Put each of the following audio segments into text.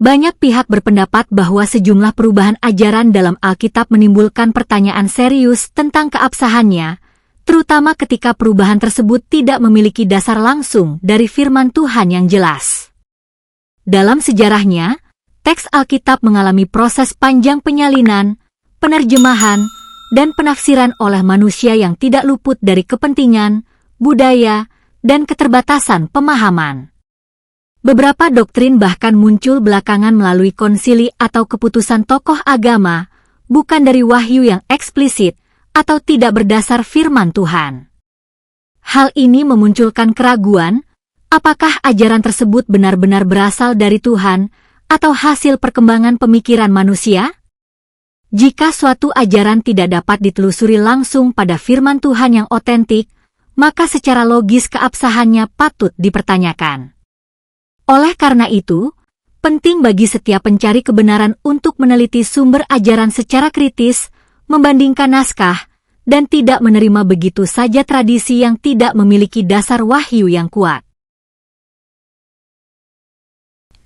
Banyak pihak berpendapat bahwa sejumlah perubahan ajaran dalam Alkitab menimbulkan pertanyaan serius tentang keabsahannya, terutama ketika perubahan tersebut tidak memiliki dasar langsung dari firman Tuhan yang jelas. Dalam sejarahnya, teks Alkitab mengalami proses panjang penyalinan, penerjemahan, dan penafsiran oleh manusia yang tidak luput dari kepentingan, budaya, dan keterbatasan pemahaman. Beberapa doktrin bahkan muncul belakangan melalui konsili atau keputusan tokoh agama, bukan dari wahyu yang eksplisit atau tidak berdasar firman Tuhan. Hal ini memunculkan keraguan, apakah ajaran tersebut benar-benar berasal dari Tuhan atau hasil perkembangan pemikiran manusia? Jika suatu ajaran tidak dapat ditelusuri langsung pada firman Tuhan yang otentik, maka secara logis keabsahannya patut dipertanyakan. Oleh karena itu, penting bagi setiap pencari kebenaran untuk meneliti sumber ajaran secara kritis, membandingkan naskah, dan tidak menerima begitu saja tradisi yang tidak memiliki dasar wahyu yang kuat.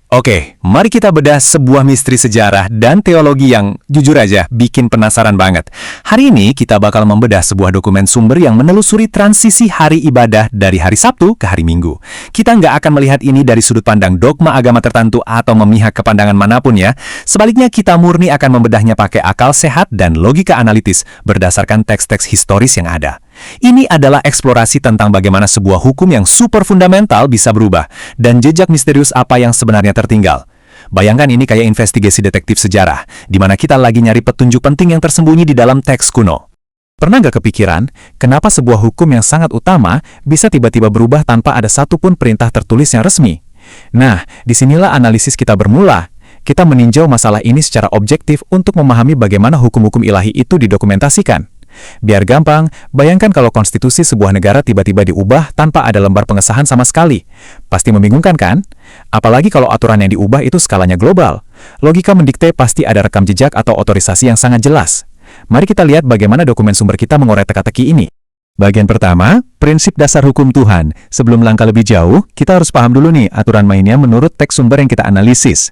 Oke, mari kita bedah sebuah misteri sejarah dan teologi yang jujur aja bikin penasaran banget. Hari ini kita bakal membedah sebuah dokumen sumber yang menelusuri transisi hari ibadah dari hari Sabtu ke hari Minggu. Kita nggak akan melihat ini dari sudut pandang dogma agama tertentu atau memihak ke pandangan manapun ya. Sebaliknya kita murni akan membedahnya pakai akal sehat dan logika analitis berdasarkan teks-teks historis yang ada. Ini adalah eksplorasi tentang bagaimana sebuah hukum yang super fundamental bisa berubah, dan jejak misterius apa yang sebenarnya tertinggal. Bayangkan ini kayak investigasi detektif sejarah, di mana kita lagi nyari petunjuk penting yang tersembunyi di dalam teks kuno. Pernah nggak kepikiran, kenapa sebuah hukum yang sangat utama bisa tiba-tiba berubah tanpa ada satupun perintah tertulis yang resmi? Nah, disinilah analisis kita bermula. Kita meninjau masalah ini secara objektif untuk memahami bagaimana hukum-hukum ilahi itu didokumentasikan. Biar gampang, bayangkan kalau konstitusi sebuah negara tiba-tiba diubah tanpa ada lembar pengesahan sama sekali. Pasti membingungkan kan? Apalagi kalau aturan yang diubah itu skalanya global. Logika mendikte pasti ada rekam jejak atau otorisasi yang sangat jelas. Mari kita lihat bagaimana dokumen sumber kita mengorek teka-teki ini. Bagian pertama, prinsip dasar hukum Tuhan. Sebelum langkah lebih jauh, kita harus paham dulu nih aturan mainnya menurut teks sumber yang kita analisis.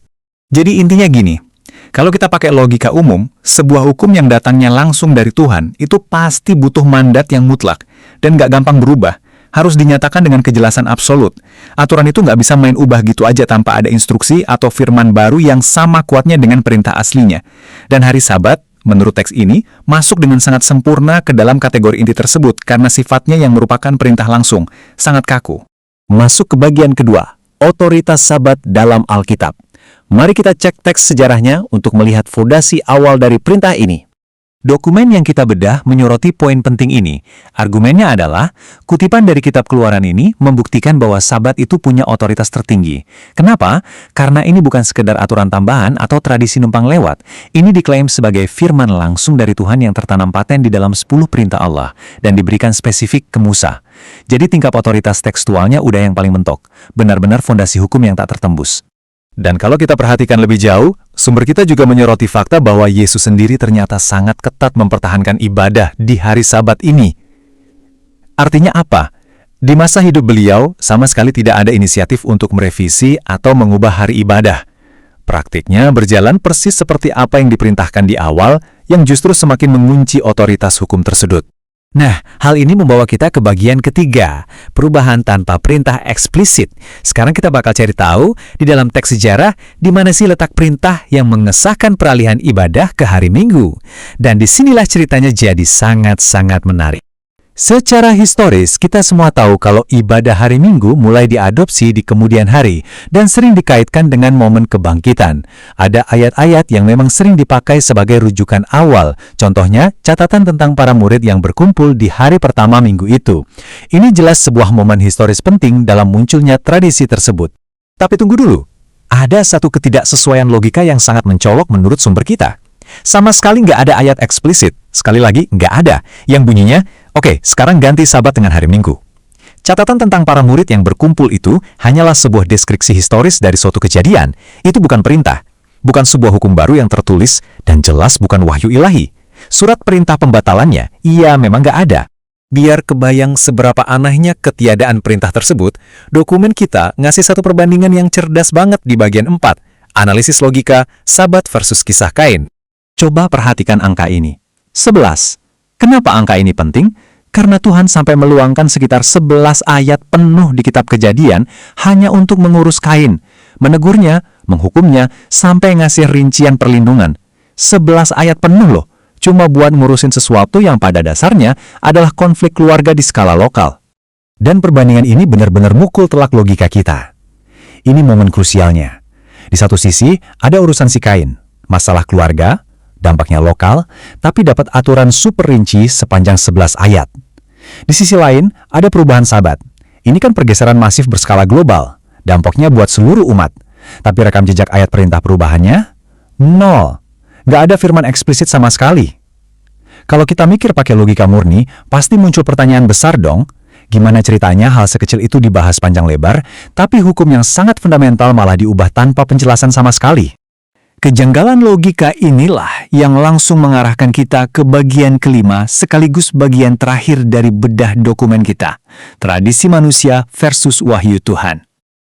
Jadi intinya gini. Kalau kita pakai logika umum, sebuah hukum yang datangnya langsung dari Tuhan itu pasti butuh mandat yang mutlak dan nggak gampang berubah. Harus dinyatakan dengan kejelasan absolut. Aturan itu nggak bisa main ubah gitu aja tanpa ada instruksi atau firman baru yang sama kuatnya dengan perintah aslinya. Dan hari Sabat, menurut teks ini, masuk dengan sangat sempurna ke dalam kategori inti tersebut karena sifatnya yang merupakan perintah langsung, sangat kaku. Masuk ke bagian kedua, otoritas Sabat dalam Alkitab. Mari kita cek teks sejarahnya untuk melihat fondasi awal dari perintah ini. Dokumen yang kita bedah menyoroti poin penting ini. Argumennya adalah, kutipan dari kitab Keluaran ini membuktikan bahwa Sabat itu punya otoritas tertinggi. Kenapa? Karena ini bukan sekedar aturan tambahan atau tradisi numpang lewat. Ini diklaim sebagai firman langsung dari Tuhan yang tertanam paten di dalam 10 perintah Allah dan diberikan spesifik ke Musa. Jadi tingkat otoritas tekstualnya udah yang paling mentok. Benar-benar fondasi hukum yang tak tertembus. Dan kalau kita perhatikan lebih jauh, sumber kita juga menyoroti fakta bahwa Yesus sendiri ternyata sangat ketat mempertahankan ibadah di hari Sabat ini. Artinya apa? Di masa hidup beliau, sama sekali tidak ada inisiatif untuk merevisi atau mengubah hari ibadah. Praktiknya berjalan persis seperti apa yang diperintahkan di awal, yang justru semakin mengunci otoritas hukum tersebut. Nah, hal ini membawa kita ke bagian ketiga, perubahan tanpa perintah eksplisit. Sekarang kita bakal cari tahu di dalam teks sejarah di mana sih letak perintah yang mengesahkan peralihan ibadah ke hari Minggu. Dan disinilah ceritanya jadi sangat-sangat menarik. Secara historis, kita semua tahu kalau ibadah hari Minggu mulai diadopsi di kemudian hari dan sering dikaitkan dengan momen kebangkitan. Ada ayat-ayat yang memang sering dipakai sebagai rujukan awal. Contohnya, catatan tentang para murid yang berkumpul di hari pertama minggu itu. Ini jelas sebuah momen historis penting dalam munculnya tradisi tersebut. Tapi tunggu dulu, ada satu ketidaksesuaian logika yang sangat mencolok menurut sumber kita. Sama sekali nggak ada ayat eksplisit. Sekali lagi, nggak ada. Yang bunyinya, oke, sekarang ganti Sabat dengan hari Minggu. Catatan tentang para murid yang berkumpul itu hanyalah sebuah deskripsi historis dari suatu kejadian. Itu bukan perintah. Bukan sebuah hukum baru yang tertulis dan jelas bukan wahyu ilahi. Surat perintah pembatalannya, iya memang nggak ada. Biar kebayang seberapa anehnya ketiadaan perintah tersebut, dokumen kita ngasih satu perbandingan yang cerdas banget di bagian 4. Analisis logika, Sabat versus kisah Kain. Coba perhatikan angka ini. 11. Kenapa angka ini penting? Karena Tuhan sampai meluangkan sekitar 11 ayat penuh di kitab Kejadian hanya untuk mengurus Kain, menegurnya, menghukumnya, sampai ngasih rincian perlindungan. 11 ayat penuh loh, cuma buat ngurusin sesuatu yang pada dasarnya adalah konflik keluarga di skala lokal. Dan perbandingan ini benar-benar mukul telak logika kita. Ini momen krusialnya. Di satu sisi, ada urusan si Kain, masalah keluarga, dampaknya lokal, tapi dapat aturan super rinci sepanjang 11 ayat. Di sisi lain, ada perubahan Sabat. Ini kan pergeseran masif berskala global, dampaknya buat seluruh umat. Tapi rekam jejak ayat perintah perubahannya? Nol. Nggak ada firman eksplisit sama sekali. Kalau kita mikir pakai logika murni, pasti muncul pertanyaan besar dong. Gimana ceritanya hal sekecil itu dibahas panjang lebar, tapi hukum yang sangat fundamental malah diubah tanpa penjelasan sama sekali? Kejanggalan logika inilah yang langsung mengarahkan kita ke bagian kelima sekaligus bagian terakhir dari bedah dokumen kita, tradisi manusia versus wahyu Tuhan.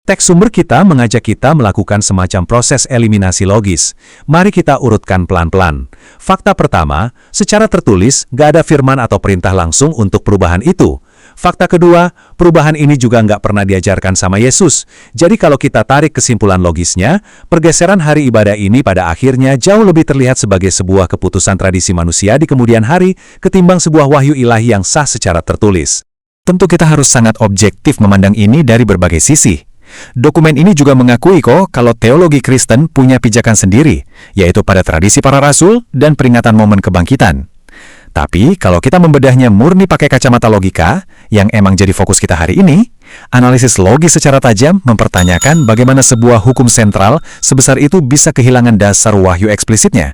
Teks sumber kita mengajak kita melakukan semacam proses eliminasi logis. Mari kita urutkan pelan-pelan. Fakta pertama, secara tertulis, gak ada firman atau perintah langsung untuk perubahan itu. Fakta kedua, perubahan ini juga nggak pernah diajarkan sama Yesus. Jadi kalau kita tarik kesimpulan logisnya, pergeseran hari ibadah ini pada akhirnya jauh lebih terlihat sebagai sebuah keputusan tradisi manusia di kemudian hari ketimbang sebuah wahyu ilahi yang sah secara tertulis. Tentu kita harus sangat objektif memandang ini dari berbagai sisi. Dokumen ini juga mengakui kok kalau teologi Kristen punya pijakan sendiri, yaitu pada tradisi para rasul dan peringatan momen kebangkitan. Tapi kalau kita membedahnya murni pakai kacamata logika, yang emang jadi fokus kita hari ini, analisis logis secara tajam mempertanyakan bagaimana sebuah hukum sentral sebesar itu bisa kehilangan dasar wahyu eksplisitnya.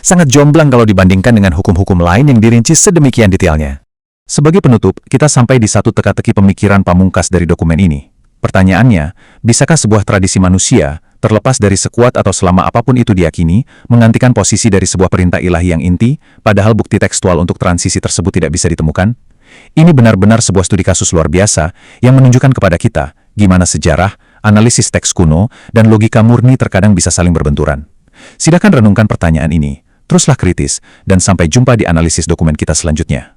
Sangat jomblang kalau dibandingkan dengan hukum-hukum lain yang dirinci sedemikian detailnya. Sebagai penutup, kita sampai di satu teka-teki pemikiran pamungkas dari dokumen ini. Pertanyaannya, bisakah sebuah tradisi manusia, terlepas dari sekuat atau selama apapun itu diyakini, menggantikan posisi dari sebuah perintah ilahi yang inti, padahal bukti tekstual untuk transisi tersebut tidak bisa ditemukan? Ini benar-benar sebuah studi kasus luar biasa yang menunjukkan kepada kita gimana sejarah, analisis teks kuno, dan logika murni terkadang bisa saling berbenturan. Silakan renungkan pertanyaan ini, teruslah kritis, dan sampai jumpa di analisis dokumen kita selanjutnya.